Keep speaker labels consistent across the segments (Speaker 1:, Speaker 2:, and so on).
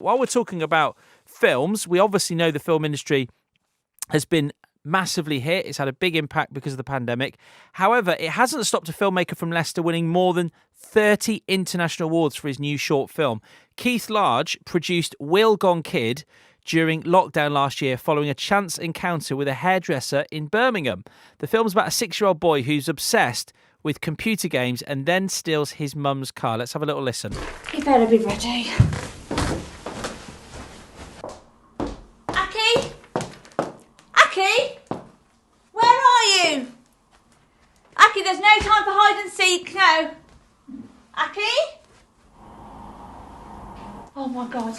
Speaker 1: While we're talking about films, we obviously know the film industry has been massively hit. It's had a big impact because of the pandemic. However, it hasn't stopped a filmmaker from Leicester winning more than 30 international awards for his new short film. Keith Large produced Will Gone Kid during lockdown last year following a chance encounter with a hairdresser in Birmingham. The film's about a 6-year-old boy who's obsessed with computer games and then steals his mum's car. Let's have a little listen.
Speaker 2: You better be ready. Aki, where are you? Aki, there's no time for hide and seek, no. Aki? Oh my God.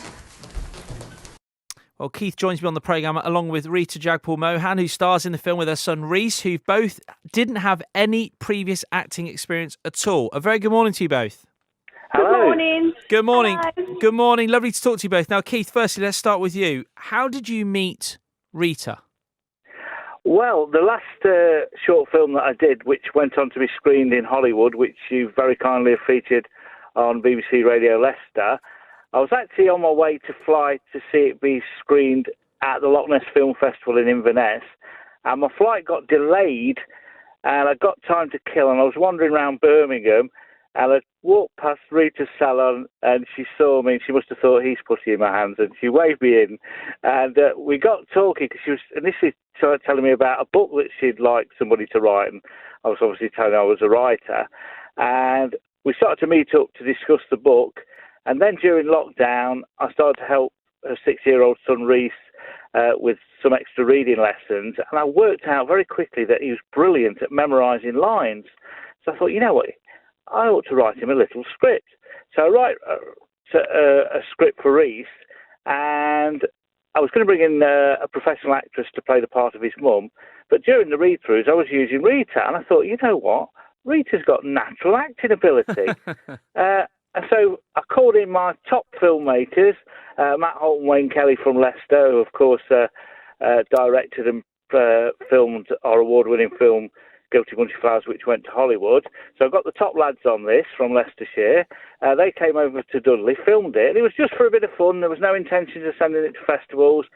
Speaker 1: Well, Keith joins me on the programme along with Rita Jagpal-Mohan, who stars in the film with her son Reese, who both didn't have any previous acting experience at all. A very good morning to you both.
Speaker 3: Hello.
Speaker 2: Good morning.
Speaker 1: Good morning.
Speaker 2: Hello.
Speaker 1: Good morning. Lovely to talk to you both. Now, Keith, firstly, let's start with you. How did you meet Rita?
Speaker 3: Well, the last short film that I did, which went on to be screened in Hollywood, which you very kindly have featured on BBC Radio Leicester, I was actually on my way to fly to see it be screened at the Loch Ness Film Festival in Inverness, and my flight got delayed, and I got time to kill, and I was wandering around Birmingham, and I walked past Rita's salon, and she saw me, and she must have thought he's putty in my hands, and she waved me in, and we got talking, because she was initially telling me about a book that she'd like somebody to write, and I was obviously telling her I was a writer, and we started to meet up to discuss the book, and then during lockdown, I started to help her 6-year-old son Reese with some extra reading lessons, and I worked out very quickly that he was brilliant at memorising lines, so I thought, you know what, I ought to write him a little script. So I write a script for Reese, and I was going to bring in a professional actress to play the part of his mum, but during the read-throughs, I was using Rita, and I thought, you know what? Rita's got natural acting ability. And so I called in my top filmmakers, Matt Holt and Wayne Kelly from Leicester, who, of course, directed and filmed our award-winning film, Guilty Munchie Flowers, which went to Hollywood. So I've got the top lads on this from Leicestershire. They came over to Dudley, filmed it, and it was just for a bit of fun. There was no intention of sending it to festivals.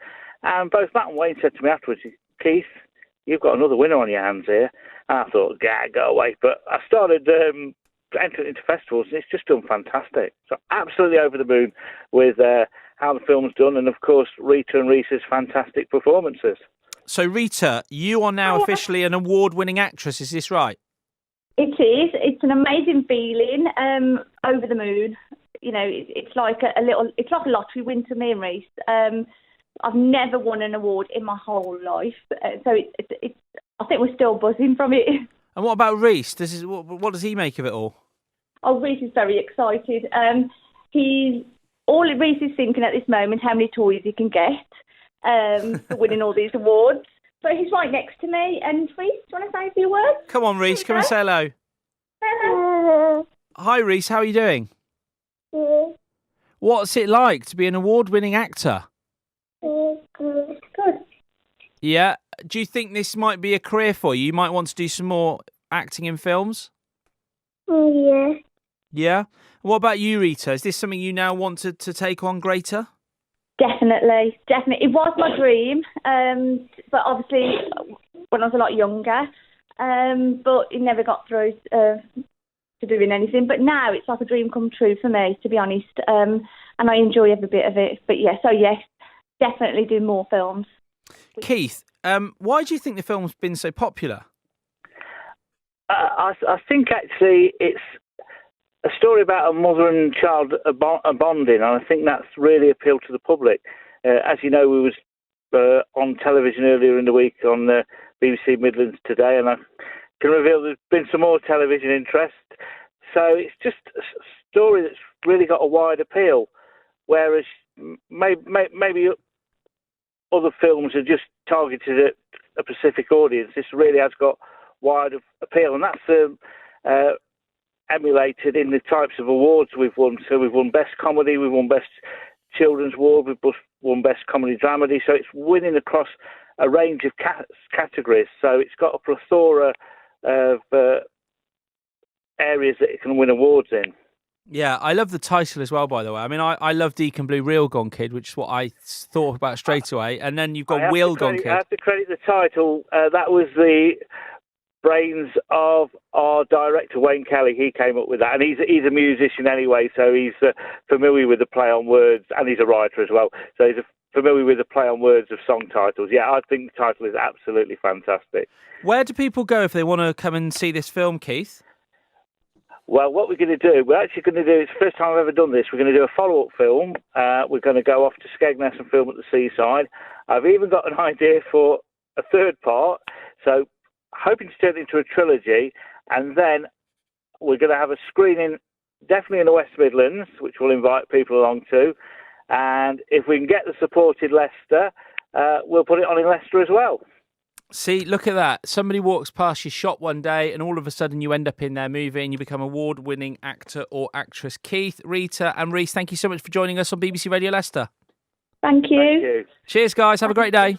Speaker 3: And both Matt and Wayne said to me afterwards, Keith, you've got another winner on your hands here. And I thought, go away. But I started entering into festivals, and it's just done fantastic. So absolutely over the moon with how the film's done, and of course Rita and Reese's fantastic performances. So Rita, you are now officially an award-winning actress, is this right?
Speaker 2: It is. It's an amazing feeling. Over the moon. You know, it's like it's like a lottery win to me and Reese. I've never won an award in my whole life, so it's. I think we're still buzzing from it.
Speaker 1: And what about Reese? What does he make of it all?
Speaker 2: Oh, Reese is very excited. Reese is thinking at this moment how many toys he can get for winning all these awards. So he's right next to me. And Reese, do you want to say a few words?
Speaker 1: Come on, Reese, come and say hello.
Speaker 2: Hello.
Speaker 1: Hi, Reese, how are you doing?
Speaker 2: Good.
Speaker 1: What's it like to be an award-winning actor?
Speaker 2: Good.
Speaker 1: Yeah. Do you think this might be a career for you? You might want to do some more acting in films?
Speaker 2: Yeah.
Speaker 1: Yeah? What about you, Rita? Is this something you now want to take on greater?
Speaker 2: Definitely. It was my dream, but obviously when I was a lot younger, but it never got through to doing anything. But now it's like a dream come true for me, to be honest, and I enjoy every bit of it. But yeah, so yes, definitely do more films.
Speaker 1: Keith, why do you think the film's been so popular?
Speaker 3: I think actually it's a story about a mother and child bonding, and I think that's really appealed to the public. As you know, we was on television earlier in the week on the BBC Midlands Today, and I can reveal there's been some more television interest. So it's just a story that's really got a wide appeal, whereas maybe other films are just targeted at a specific audience. This really has got wide appeal, and that's emulated in the types of awards we've won. So we've won Best Comedy, we've won Best Children's Award, we've won Best Comedy Dramedy. So it's winning across a range of categories. So it's got a plethora of areas that it can win awards in.
Speaker 1: Yeah, I love the title as well, by the way. I mean, I love Deacon Blue Real Gone Kid, which is what I thought about straight away. And then you've got Wheel Gone Kid.
Speaker 3: I have to credit the title. That was the brains of our director, Wayne Kelly. He came up with that. And he's a musician anyway, so he's familiar with the play on words, and he's a writer as well. So he's familiar with the play on words of song titles. Yeah, I think the title is absolutely fantastic.
Speaker 1: Where do people go if they want to come and see this film, Keith?
Speaker 3: Well, what we're going to do, it's the first time I've ever done this, we're going to do a follow-up film. We're going to go off to Skegness and film at the seaside. I've even got an idea for a third part, so hoping to turn it into a trilogy, and then we're going to have a screening definitely in the West Midlands, which we'll invite people along to, and if we can get the supported Leicester, we'll put it on in Leicester as well.
Speaker 1: See, look at that. Somebody walks past your shop one day and all of a sudden you end up in their movie and you become award-winning actor or actress. Keith, Rita and Reese, thank you so much for joining us on BBC Radio Leicester.
Speaker 2: Thank you.
Speaker 3: Thank you.
Speaker 1: Cheers, guys. Have a great day.